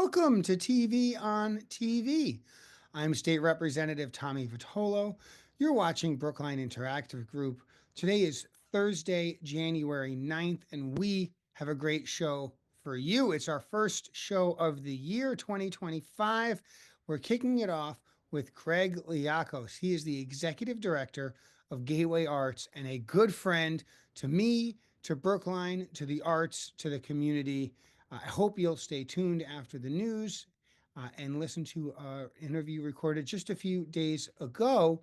Welcome to TV on TV. I'm State Representative Tommy Vitolo. You're watching Brookline Interactive Group. Today is Thursday, January 9th, and we have a great show for you. It's our first show of the year 2025. We're kicking it off with Greg Liakos. He is the Executive Director of Gateway Arts and a good friend to me, to Brookline, to the arts, to the community. I hope you'll stay tuned after the news and listen to our interview recorded just a few days ago.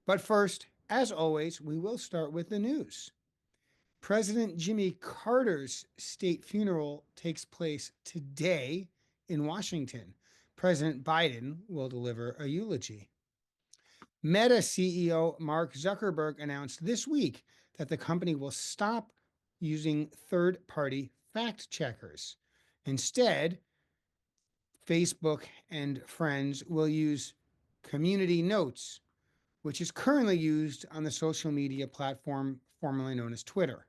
But first, as always, we will start with the news. President Jimmy Carter's state funeral takes place today in Washington. President Biden will deliver a eulogy. Meta CEO Mark Zuckerberg announced this week that the company will stop using third-party fact checkers. Instead, Facebook and friends will use community notes, which is currently used on the social media platform formerly known as Twitter.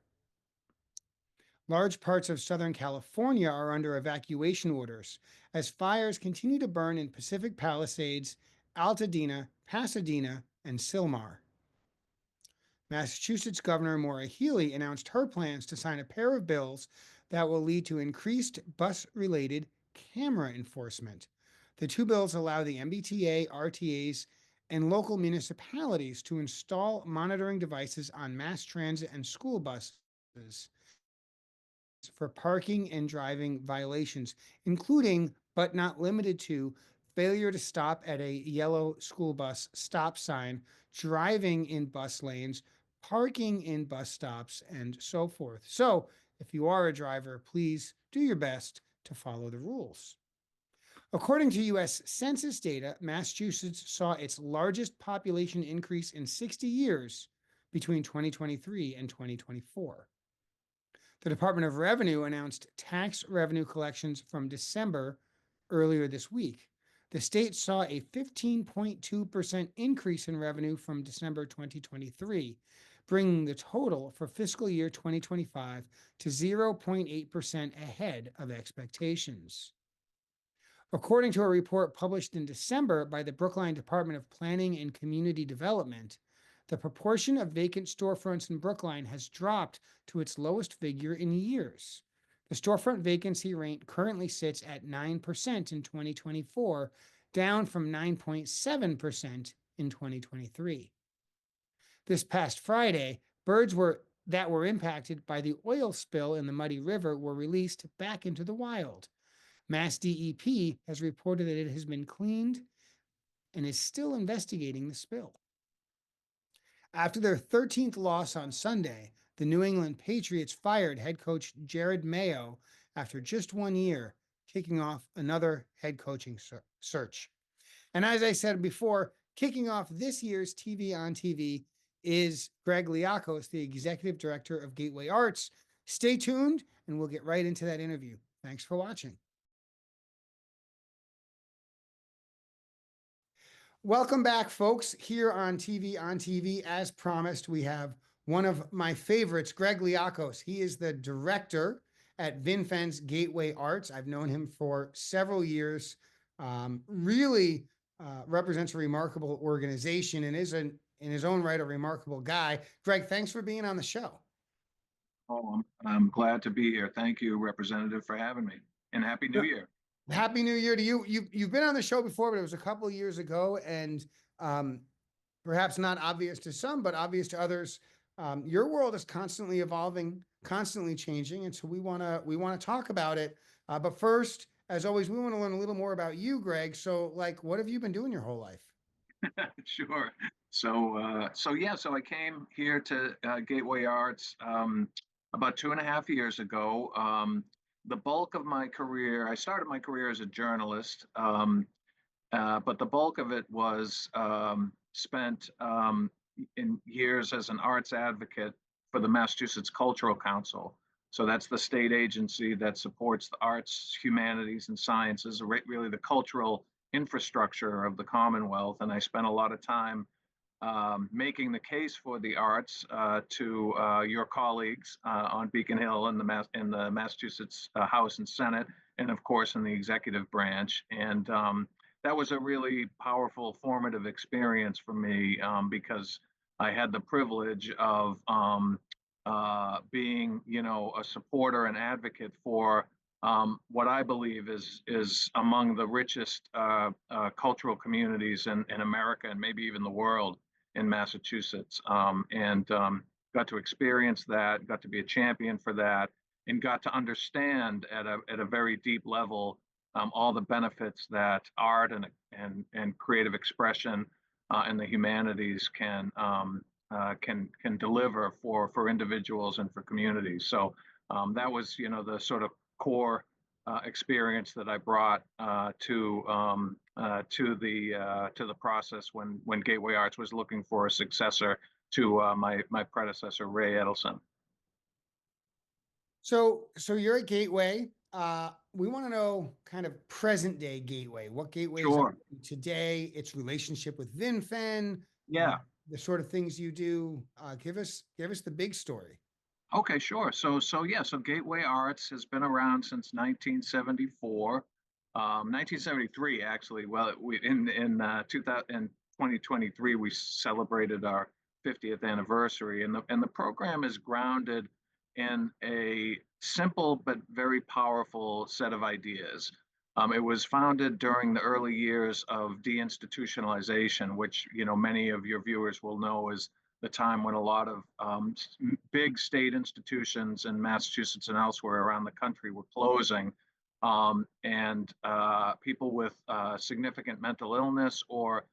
Large parts of Southern California are under evacuation orders as fires continue to burn in Pacific Palisades, Altadena, Pasadena, and Sylmar. Massachusetts Governor Maura Healey announced her plans to sign a pair of bills that will lead to increased bus-related camera enforcement. The two bills allow the MBTA, RTAs, and local municipalities to install monitoring devices on mass transit and school buses for parking and driving violations, including, but not limited to, failure to stop at a yellow school bus stop sign, driving in bus lanes, parking in bus stops, and so forth. So if you are a driver, please do your best to follow the rules. According to U.S. Census data, Massachusetts saw its largest population increase in 60 years between 2023 and 2024. The Department of Revenue announced tax revenue collections from December earlier this week. The state saw a 15.2% increase in revenue from December 2023, bringing the total for fiscal year 2025 to 0.8% ahead of expectations. According to a report published in December by the Brookline Department of Planning and Community Development, the proportion of vacant storefronts in Brookline has dropped to its lowest figure in years. The storefront vacancy rate currently sits at 9% in 2024, down from 9.7% in 2023. This past Friday, birds that were impacted by the oil spill in the Muddy River were released back into the wild. Mass DEP has reported that it has been cleaned and is still investigating the spill. After their 13th loss on Sunday, the New England Patriots fired head coach Jared Mayo after just 1 year, kicking off another head coaching search. And as I said before, kicking off this year's TV on TV is Greg Liakos, the Executive Director of Gateway Arts. Stay tuned, and we'll get right into that interview. Thanks for watching. Welcome back, folks. Here on TV, as promised, we have one of my favorites, Greg Liakos. He is the director at Vinfen's Gateway Arts. I've known him for several years. Really represents a remarkable organization and is in his own right a remarkable guy. Greg, thanks for being on the show. Oh, I'm glad to be here. Thank you, Representative, for having me. And Happy New Year. Happy New Year to you. You've been on the show before, but it was a couple of years ago, and perhaps not obvious to some, but obvious to others. Your world is constantly evolving, constantly changing, and so we want to talk about it. But first, as always, we want to learn a little more about you, Greg. So, what have you been doing your whole life? Sure. So I came here to Gateway Arts about 2.5 years ago. The bulk of my career, I started my career as a journalist, but the bulk of it was spent in years as an arts advocate for the Massachusetts Cultural Council. So that's the state agency that supports the arts, humanities, and sciences, really the cultural infrastructure of the Commonwealth. And I spent a lot of time making the case for the arts to your colleagues on Beacon Hill in the Massachusetts House and Senate, and of course in the executive branch. And that was a really powerful, formative experience for me because I had the privilege of being, a supporter and advocate for what I believe is among the richest cultural communities in America and maybe even the world in Massachusetts, and got to experience that, got to be a champion for that, and got to understand at a very deep level all the benefits that art and creative expression and the humanities can deliver for individuals and for communities. So that was the sort of core experience that I brought to the process when Gateway Arts was looking for a successor to my predecessor Ray Edelson. So you're at Gateway. We want to know kind of present day Gateway. What Gateway is up Sure. to today? Its relationship with Vinfen, Yeah. the sort of things you do. Give us the big story. Okay, sure. So Gateway Arts has been around since 1974, 1973 actually. Well, we in 2023 we celebrated our 50th anniversary, and the program is grounded in a simple but very powerful set of ideas. It was founded during the early years of deinstitutionalization, which many of your viewers will know is the time when a lot of big state institutions in Massachusetts and elsewhere around the country were closing, and people with significant mental illness or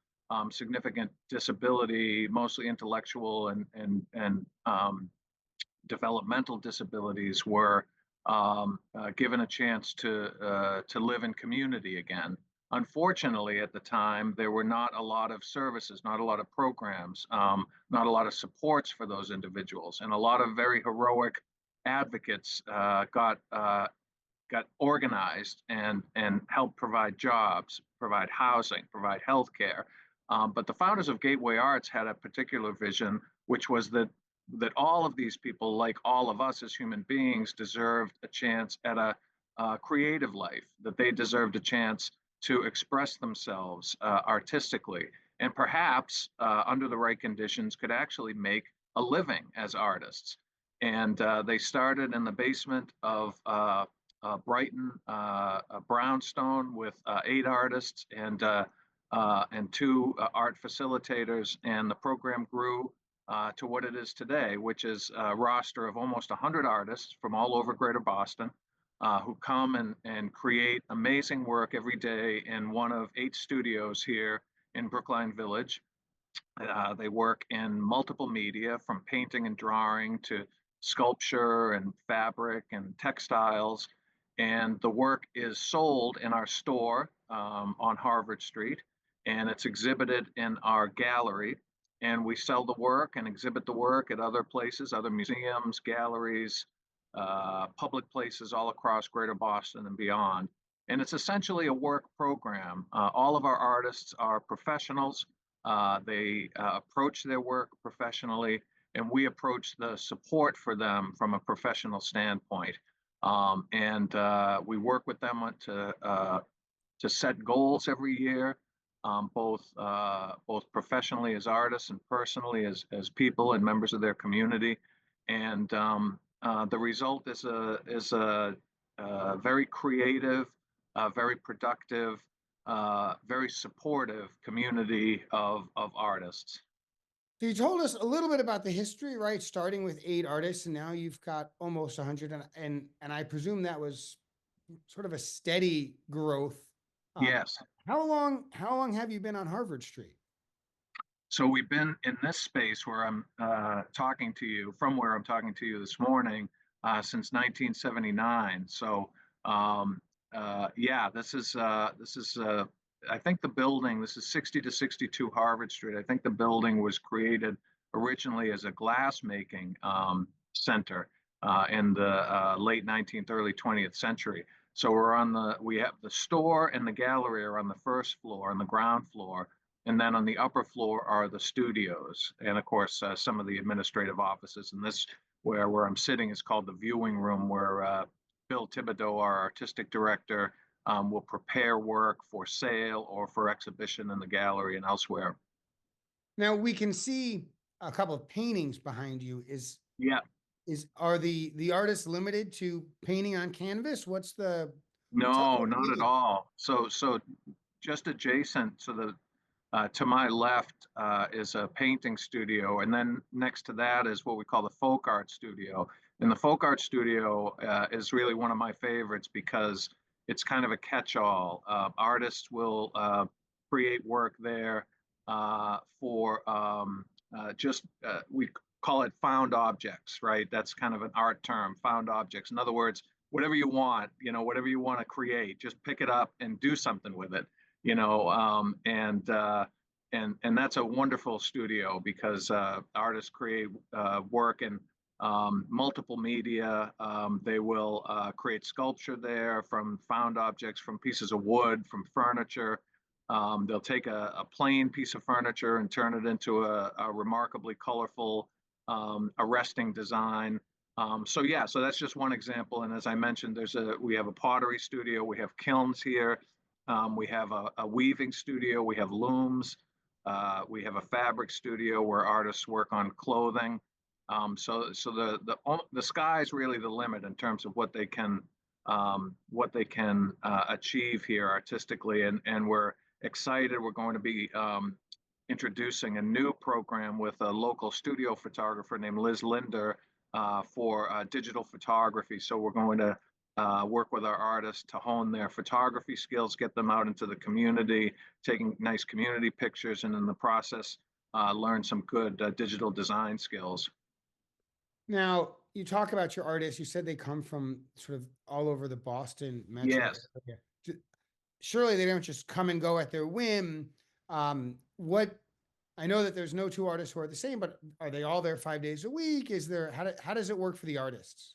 significant disability, mostly intellectual and developmental disabilities, were given a chance to live in community again. Unfortunately, at the time, there were not a lot of services, not a lot of programs, not a lot of supports for those individuals, and a lot of very heroic advocates got organized and helped provide jobs, provide housing, provide health care. But the founders of Gateway Arts had a particular vision, which was that all of these people, like all of us as human beings, deserved a chance at a creative life, that they deserved a chance to express themselves artistically, and perhaps under the right conditions could actually make a living as artists. And they started in the basement of Brighton Brownstone with 8 artists and 2 art facilitators, and the program grew to what it is today, which is a roster of almost 100 artists from all over Greater Boston who come and create amazing work every day in one of 8 studios here in Brookline Village. They work in multiple media, from painting and drawing to sculpture and fabric and textiles. And the work is sold in our store on Harvard Street, and it's exhibited in our gallery. And we sell the work and exhibit the work at other places, other museums, galleries, public places all across Greater Boston and beyond. And it's essentially a work program. All of our artists are professionals. They approach their work professionally, and we approach the support for them from a professional standpoint. And we work with them to set goals every year, both professionally as artists and personally as people and members of their community. And the result is a very creative, very productive, very supportive community of artists. So you told us a little bit about the history, right? Starting with 8 artists, and now you've got almost 100, and I presume that was sort of a steady growth. Yes. How long have you been on Harvard Street? So we've been in this space where I'm talking to you, from where I'm talking to you this morning, since 1979. So yeah, this is I think the building, this is 60 to 62 Harvard Street. I think the building was created originally as a glass making center in the late 19th, early 20th century. So we have the store and the gallery are on the first floor, on the ground floor. And then on the upper floor are the studios, and of course some of the administrative offices. And this where I'm sitting is called the viewing room, where Bill Thibodeau, our artistic director, will prepare work for sale or for exhibition in the gallery and elsewhere. Now we can see a couple of paintings behind you. Yeah, Is are the artists limited to painting on canvas? What's the tell me no, about the not at medium. all. So just adjacent to the to my left is a painting studio, and then next to that is what we call the folk art studio. And the folk art studio is really one of my favorites because it's kind of a catch-all. Artists will create work there for just we call it found objects, right? That's kind of an art term, found objects. In other words, whatever you want, whatever you want to create, just pick it up and do something with it, and that's a wonderful studio because artists create work in multiple media. They will create sculpture there from found objects, from pieces of wood, from furniture. They'll take a plain piece of furniture and turn it into a remarkably colorful, arresting design. So that's just one example. And as I mentioned, we have a pottery studio, we have kilns here, we have a weaving studio, we have looms, we have a fabric studio where artists work on clothing. So the sky's really the limit in terms of what they can achieve here artistically, and we're excited. We're going to be introducing a new program with a local studio photographer named Liz Linder for digital photography. So we're going to work with our artists to hone their photography skills, get them out into the community, taking nice community pictures, and in the process, learn some good digital design skills. Now, you talk about your artists. You said they come from sort of all over the Boston metro Yes. area. Surely they don't just come and go at their whim. What I know that there's no two artists who are the same, but are they all there 5 days a week? Is there how does it work for the artists?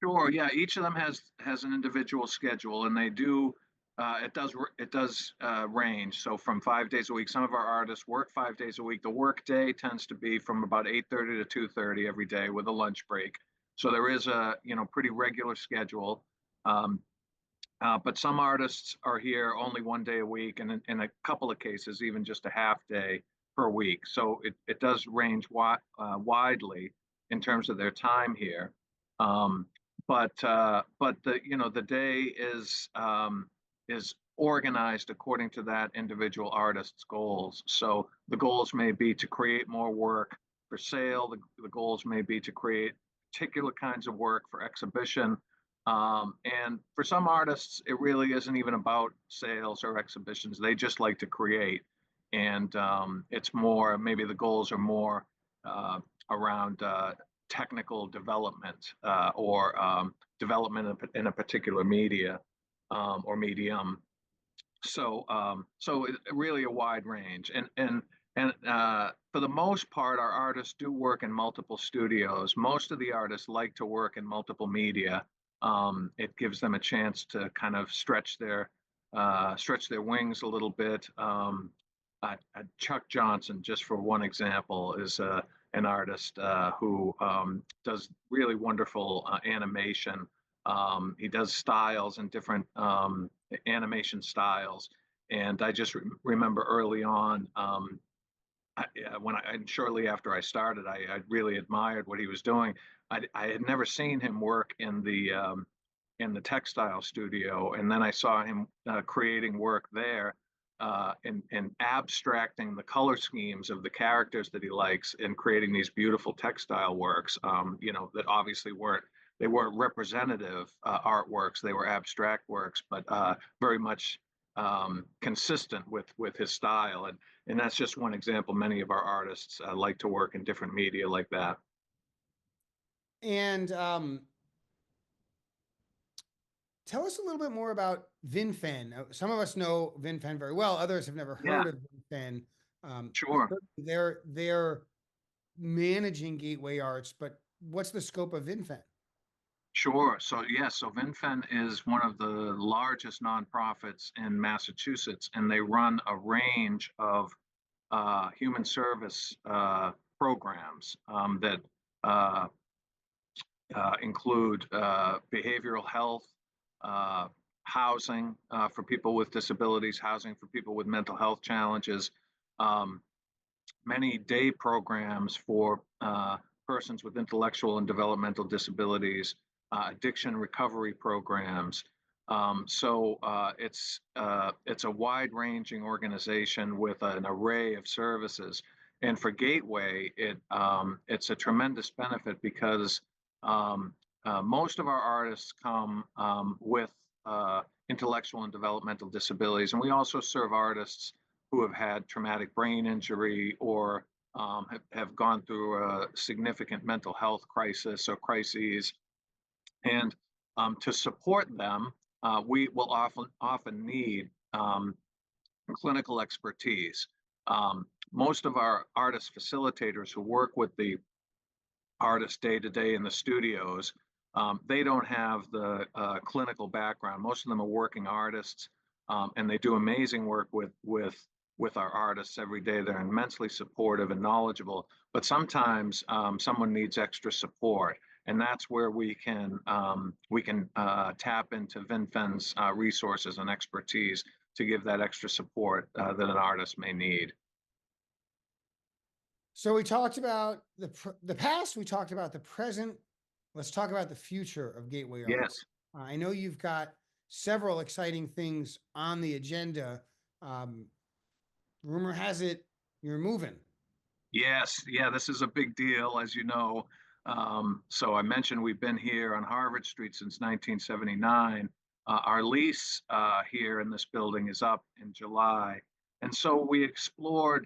Sure. Yeah. Each of them has an individual schedule, and they do. It does range. So from 5 days a week, some of our artists work 5 days a week. The work day tends to be from about 8:30 to 2:30 every day with a lunch break. So there is a pretty regular schedule. Um, but some artists are here only one day a week, and in a couple of cases, even just a half day per week. So it does range widely in terms of their time here. Um, but the day is organized according to that individual artist's goals. So the goals may be to create more work for sale. The goals may be to create particular kinds of work for exhibition, and for some artists, it really isn't even about sales or exhibitions. They just like to create. And it's more, maybe the goals are more uh, around technical development or development in a particular media or medium. So really a wide range. And for the most part, our artists do work in multiple studios. Most of the artists like to work in multiple media. It gives them a chance to kind of stretch their wings a little bit. Chuck Johnson, just for one example, is an artist who does really wonderful animation. He does styles and different animation styles. And I just remember early on, shortly after I started, I really admired what he was doing. I had never seen him work in the textile studio, and then I saw him creating work there, and abstracting the color schemes of the characters that he likes, and creating these beautiful textile works. That obviously weren't representative artworks; they were abstract works, but very much consistent with his style. And that's just one example. Many of our artists like to work in different media like that. And tell us a little bit more about Vinfen. Some of us know Vinfen very well. Others have never Yeah, heard of Vinfen. Um, sure. they're managing Gateway Arts, but what's the scope of Vinfen? Sure. So yes, so Vinfen is one of the largest nonprofits in Massachusetts, and they run a range of human service programs that uh, include behavioral health, uh, housing for people with disabilities, housing for people with mental health challenges, um, many day programs for persons with intellectual and developmental disabilities, addiction recovery programs. It's a wide-ranging organization with an array of services. And for Gateway, it's a tremendous benefit because most of our artists come with intellectual and developmental disabilities, and we also serve artists who have had traumatic brain injury or have gone through a significant mental health crisis or crises. And to support them, we will often need clinical expertise. Most of our artist facilitators who work with the artists day to day in the studios, they don't have the clinical background. Most of them are working artists, and they do amazing work with our artists every day. They're immensely supportive and knowledgeable. But sometimes someone needs extra support, and that's where we can tap into Vinfen's resources and expertise to give that extra support that an artist may need. So we talked about the past, we talked about the present. Let's talk about the future of Gateway Arts. Yes. I know you've got several exciting things on the agenda. Um, Rumor has it you're moving. Yes, yeah, this is a big deal, as you know. So I mentioned we've been here on Harvard Street since 1979. Our lease here in this building is up in July. And so we explored,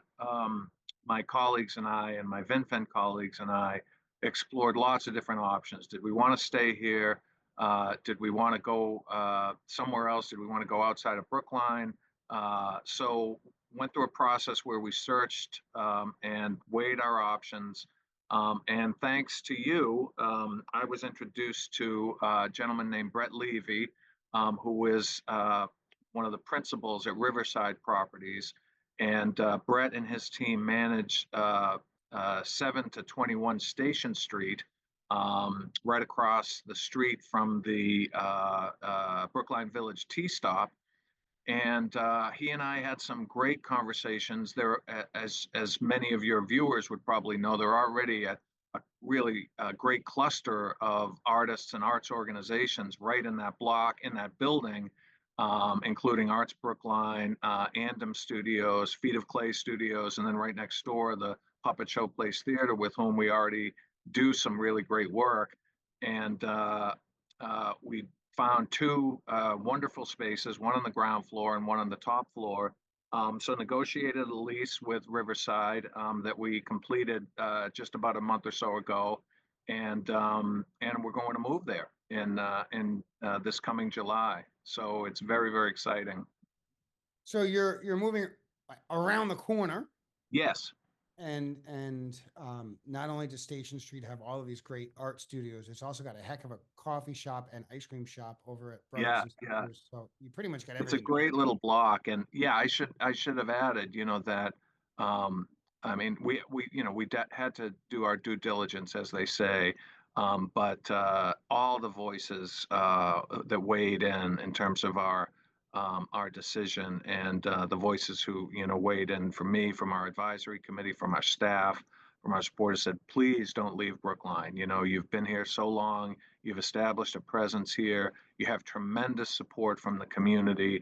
my colleagues and I, and my Vinfen colleagues and I, explored lots of different options. Did we want to stay here? Did we want to go somewhere else? Did we want to go outside of Brookline? So went through a process where we searched and weighed our options. And thanks to you, I was introduced to a gentleman named Brett Levy, who is one of the principals at Riverside Properties. And Brett and his team manage 7 to 21 Station Street, right across the street from the Brookline Village T Stop. And he and I had some great conversations. There, as many of your viewers would probably know, there are already a really great cluster of artists and arts organizations right in that block, in that building, including Arts Brookline, Andom Studios, Feet of Clay Studios, and then right next door, the Puppet Showplace Theater, with whom we already do some really great work. And we found two wonderful spaces, one on the ground floor and one on the top floor. So negotiated a lease with Riverside that we completed just about a month or so ago, and we're going to move there in this coming July. So it's very, very exciting. So you're moving around the corner, Yes. and not only does Station Street have all of these great art studios, it's also got a heck of a coffee shop and ice cream shop over at Brothers Yeah. and Yeah. Sisters. So you pretty much got It's a everything. great little block, and yeah, I should have added, that um, I mean, we had to do our due diligence, as they say, but all the voices that weighed in terms of our decision, and the voices who weighed in from me, from our advisory committee, from our staff, from our supporters, said, please don't leave Brookline. You've been here so long, you've established a presence here, you have tremendous support from the community.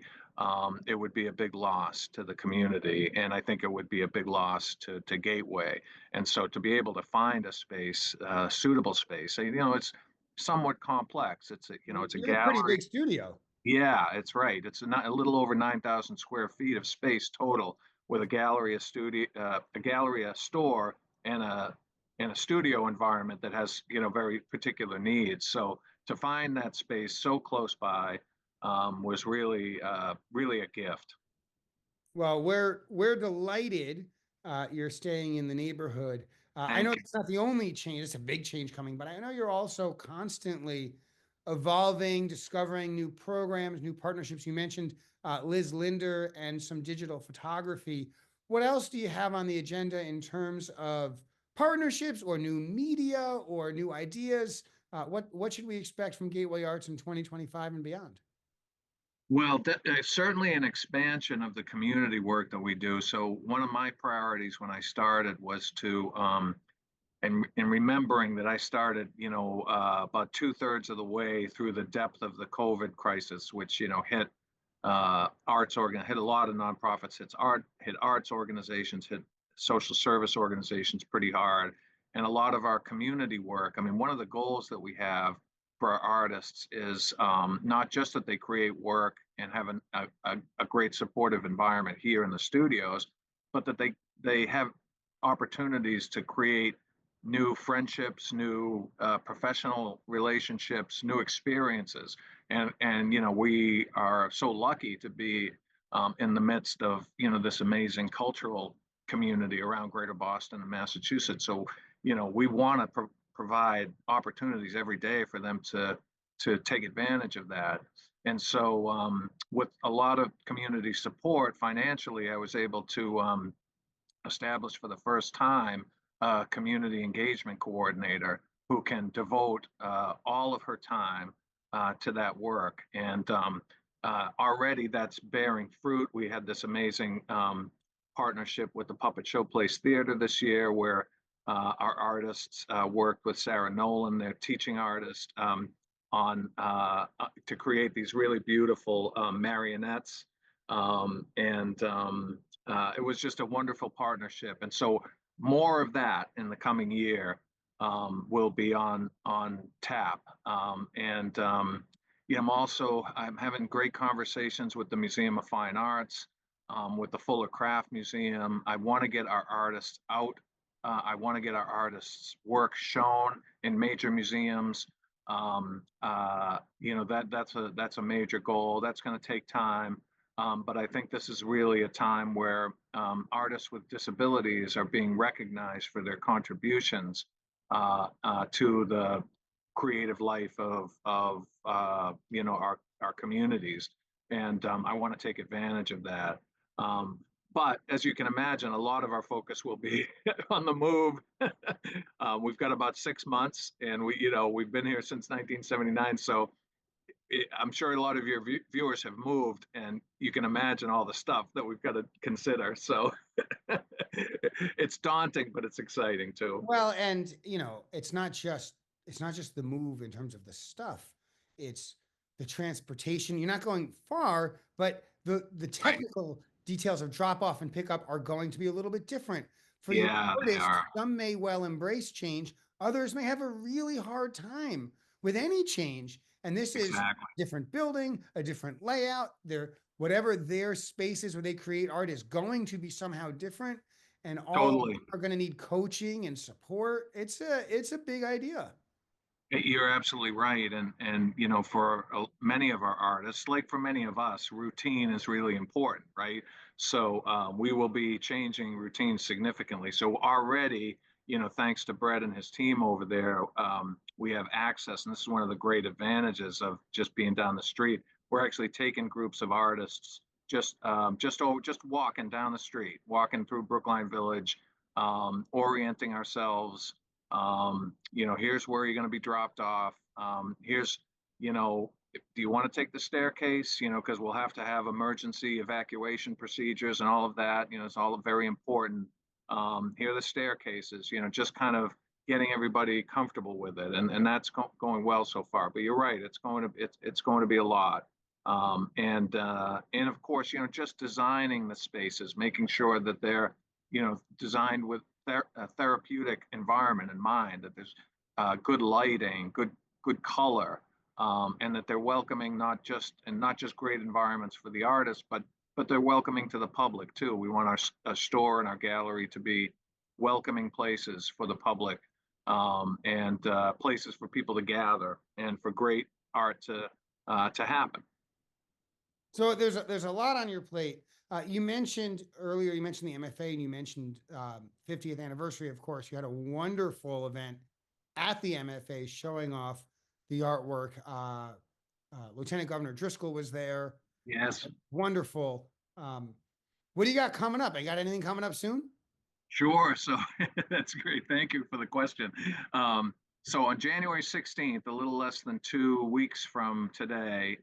It would be a big loss to the community, and I think it would be a big loss to Gateway. And so to be able to find a space, suitable space, it's somewhat complex. It's a You have a pretty gallery. big studio. Yeah, it's right. It's a little over 9,000 square feet of space total, with a gallery, a studio, a gallery, a store, and a studio environment that has very particular needs. So to find that space so close by was really a gift. Well, we're delighted you're staying in the neighborhood. I know Thank you. it's not the only change; it's a big change coming, but I know you're also constantly evolving, discovering new programs, new partnerships. You mentioned Liz Linder and some digital photography. what else do you have on the agenda in terms of partnerships or new media or new ideas? What should we expect from Gateway Arts in 2025 and beyond? Well, certainly an expansion of the community work that we do. So one of my priorities when I started was to, and remembering that I started, about two-thirds of the way through the depth of the COVID crisis, which, hit hit a lot of nonprofits, hit arts organizations, hit social service organizations pretty hard, and a lot of our community work. I mean, one of the goals that we have for our artists is not just that they create work and have a great supportive environment here in the studios, but that they have opportunities to create new friendships, new professional relationships, new experiences. And we are so lucky to be in the midst of this amazing cultural community around Greater Boston and Massachusetts. So we want to provide opportunities every day for them to take advantage of that. And so with a lot of community support financially, I was able to establish for the first time a community engagement coordinator who can devote all of her time to that work. And already that's bearing fruit. We had this amazing partnership with the Puppet Showplace Theater this year, where our artists worked with Sarah Nolan, their teaching artist, on to create these really beautiful marionettes. It was just a wonderful partnership. And so more of that in the coming year will be on tap. I'm having great conversations with the Museum of Fine Arts, with the Fuller Craft Museum. I want to get our artists out. I want to get our artists' work shown in major museums. That's a major goal. That's going to take time. But I think this is really a time where artists with disabilities are being recognized for their contributions to the creative life of our communities, and I want to take advantage of that. But as you can imagine, a lot of our focus will be on the move. We've got about 6 months, and we've been here since 1979, so I'm sure a lot of your viewers have moved, and you can imagine all the stuff that we've got to consider. So it's daunting, but it's exciting too. Well, and it's not just the move in terms of the stuff. It's the transportation. You're not going far, but the Right. technical details of drop off and pickup are going to be a little bit different for your Yeah, they artists. are. Some may well embrace change, others may have a really hard time with any change. And this is Exactly. different building, a different layout. Whatever their space is where they create art is going to be somehow different, and all Totally. are going to need coaching and support. It's a big idea. You're absolutely right. And for many of our artists, like for many of us, routine is really important, right? So we will be changing routines significantly. So already, thanks to Brett and his team over there, we have access, and this is one of the great advantages of just being down the street. We're actually taking groups of artists just walking down the street, walking through Brookline Village, orienting ourselves. Here's where you're going to be dropped off. Here's, do you want to take the staircase? Because we'll have to have emergency evacuation procedures and all of that. It's all very important. Here are the staircases, just kind of getting everybody comfortable with it. And that's going well so far. But you're right, it's going to be a lot. And of course, just designing the spaces, making sure that they're, designed with a therapeutic environment in mind, that there's good lighting, good color, and that they're welcoming, not just great environments for the artists, but they're welcoming to the public too. We want our store and our gallery to be welcoming places for the public, and places for people to gather and for great art to happen. So there's a lot on your plate. You mentioned earlier, you mentioned the MFA, and you mentioned 50th anniversary. Of course, you had a wonderful event at the MFA showing off the artwork. Lieutenant Governor Driscoll was there. Yes. Wonderful. What do you got coming up? I got anything coming up soon? Sure. So that's great. Thank you for the question. So on January 16th, a little less than 2 weeks from today,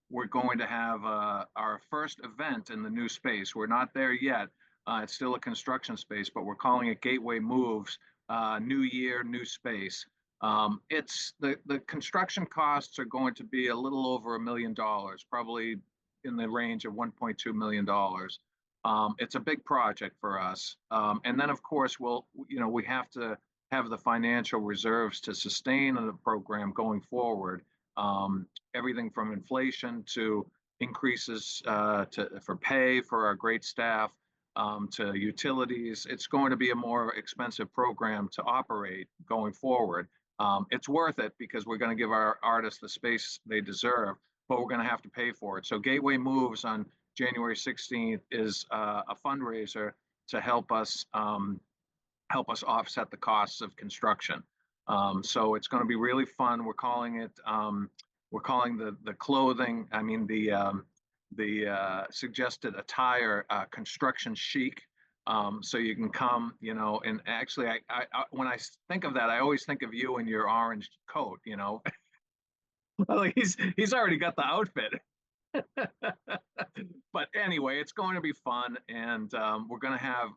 we're going to have our first event in the new space. We're not there yet. It's still a construction space, but we're calling it Gateway Moves. New year, new space. It's the construction costs are going to be a little over $1 million, probably in the range of $1.2 million. It's a big project for us. And then, of course, we have to have the financial reserves to sustain the program going forward. Everything from inflation to increases for pay for our great staff, to utilities. It's going to be a more expensive program to operate going forward. It's worth it because we're going to give our artists the space they deserve, but we're going to have to pay for it. So Gateway Moves on January 16th is a fundraiser to help us offset the costs of construction. So it's going to be really fun. We're calling the clothing, I mean the suggested attire, construction chic. So you can come, and actually, when I think of that, I always think of you in your orange coat. Well, he's already got the outfit. But anyway, it's going to be fun, and we're going to have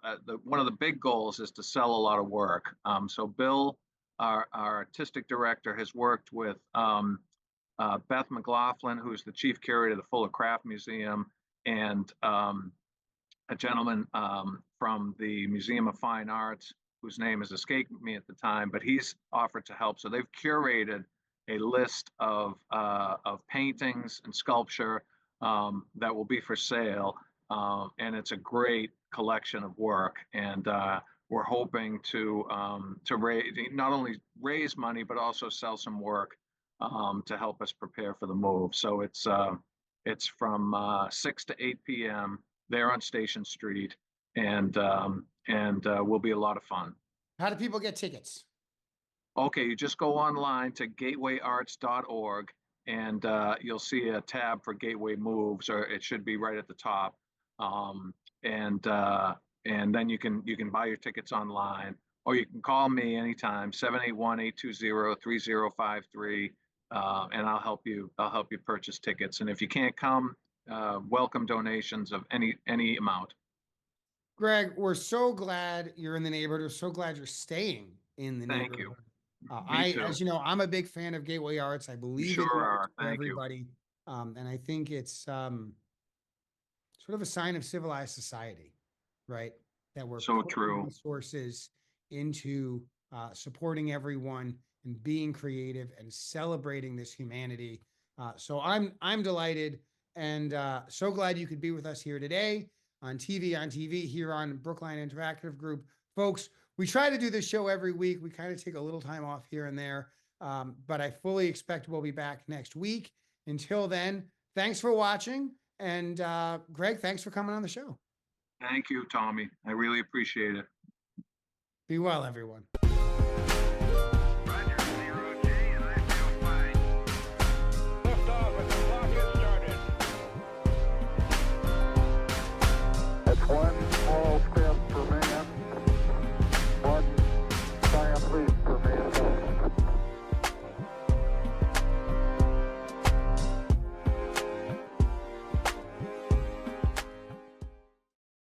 one of the big goals is to sell a lot of work. So Bill, our artistic director, has worked with Beth McLaughlin, who's the chief curator of the Fuller Craft Museum, and a gentleman from the Museum of Fine Arts, whose name has escaped me at the time, but he's offered to help. So they've curated a list of paintings and sculpture that will be for sale, and it's a great collection of work. And we're hoping to not only raise money but also sell some work to help us prepare for the move. So it's from 6 to 8 p.m. there on Station Street, and will be a lot of fun. How do people get tickets? Okay, you just go online to gatewayarts.org, and you'll see a tab for Gateway Moves, or it should be right at the top. Um, and then you can buy your tickets online, or you can call me anytime, 781-820-3053, and I'll help you purchase tickets. And if you can't come, welcome donations of any amount. Greg, we're so glad you're in the neighborhood. We're so glad you're staying in the Thank you. neighborhood. Me too. As you know, I'm a big fan of Gateway Arts. I You believe sure in the arts are. for Thank you. everybody. And I think it's sort of a sign of civilized society, right? That we're So putting true. resources into supporting everyone and being creative and celebrating this humanity. So I'm delighted and so glad you could be with us here today on TV here on Brookline Interactive Group. Folks, we try to do this show every week. We kind of take a little time off here and there, but I fully expect we'll be back next week. Until then, thanks for watching. And Greg, thanks for coming on the show. Thank you, Tommy. I really appreciate it. Be well, everyone.